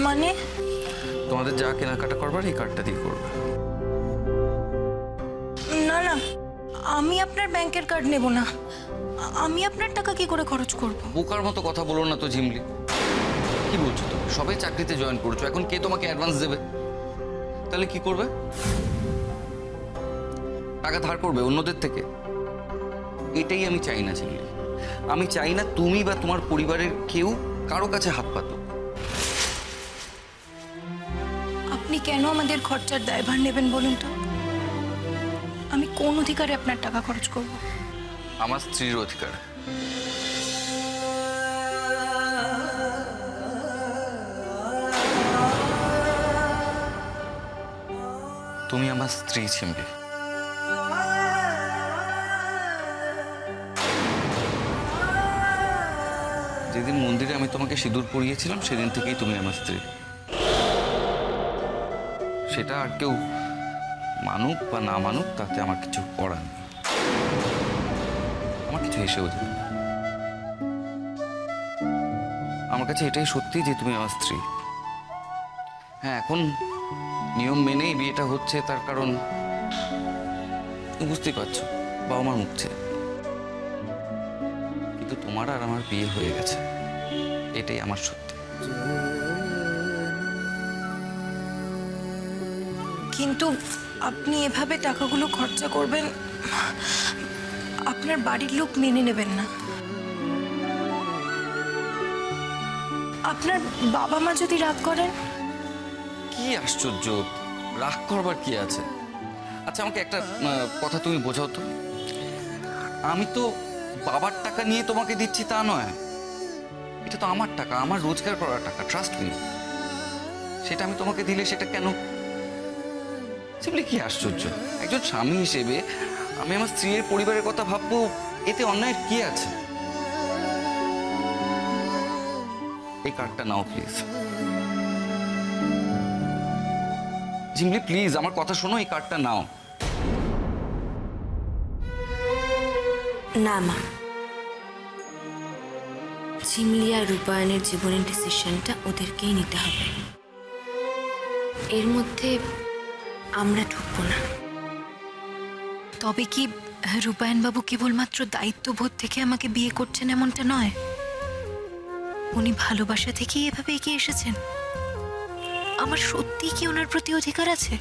মানে? তোমাদের যা কেনাকাটা করবার এই কার্ডটা দিয়ে করবে। না না, আমি আপনার ব্যাংকের কার্ড নেব না। আমি আপনার টাকা কি করে খরচ করব? বোকার মতো কথা বলো না তো ঝিমলি। কি বলছো তুমি? সবে চাকরিতে জয়েন করছো, এখন কে তোমাকে অ্যাডভান্স দেবে? তাহলে কি করবে? টাকা ধার করবে অন্যদের থেকে? এটাই আমি চাই না ঝিমলি। আমি চাই না তুমি বা তোমার পরিবারের কেউ কারো কাছে হাত পাতো। আপনি কেন আমাদের খরচার দায়ভার নেবেন বলুন তো? আমি কোন অধিকারে আপনার টাকা খরচ করব? আমার স্ত্রীর অধিকার। তুমি আমার স্ত্রী ঝিমলি। যেদিন মন্দিরে আমি তোমাকে সিঁদুর পরিয়েছিলাম সেদিন থেকেই তুমি আমার স্ত্রী। সেটা আর কেউ মানুক বা না মানুক তাতে আমার কিছু করার নেই। আমার কিছু এসেও যাবে। আমার কাছে এটাই সত্যি যে তুমি আমার স্ত্রী। হ্যাঁ, এখন নিয়ম মেনেই বিয়েটা হচ্ছে, তার কারণ বুঝতেই পারছো, বাবা মার মুখ চেয়ে। কিন্তু তোমার আর আমার বিয়ে হয়ে গেছে, এটাই আমার সত্যি। কিন্তু আপনি এভাবে টাকাগুলো খরচা করবেন, আপনার বাড়ির লোক মেনে নেবেন না। আপনার বাবা মা যদি রাগ করেন? কি আশ্চর্য, রাগ করবার কি আছে? আচ্ছা, আমাকে একটা কথা তুমি বোঝাও তো। আমি তো বাবার টাকা নিয়ে তোমাকে দিচ্ছি তা নয়। এটা তো আমার টাকা, আমার রোজগার করা টাকা, ট্রাস্ট মি। সেটা আমি তোমাকে দিলে সেটা কেন? সিম্পলি কি আশ্চর্য! একজন স্বামী হিসেবে আমি আমার স্ত্রীর পরিবারের কথা ভাববো, এতে অন্যায়ের কি আছে? এই কার্ডটা নাও প্লিজ। ঝিমলি প্লিজ আমার কথা শোনো, এই কার্ডটা নাও। না মা, ঝিমলি আর রূপায়ণের জীবনের ডিসিশনটা ওদেরকেই নিতে হবে। এর মধ্যে আমরা ঢুকবো না। তবে কি রূপায়ণ বাবু কেবলমাত্র দায়িত্ববোধ থেকে আমাকে বিয়ে করছেন এমনটা নয়? উনি ভালোবাসা থেকেই এভাবে এগিয়ে এসেছেন। আমার সত্যিই কি ওনার প্রতি অধিকার আছে?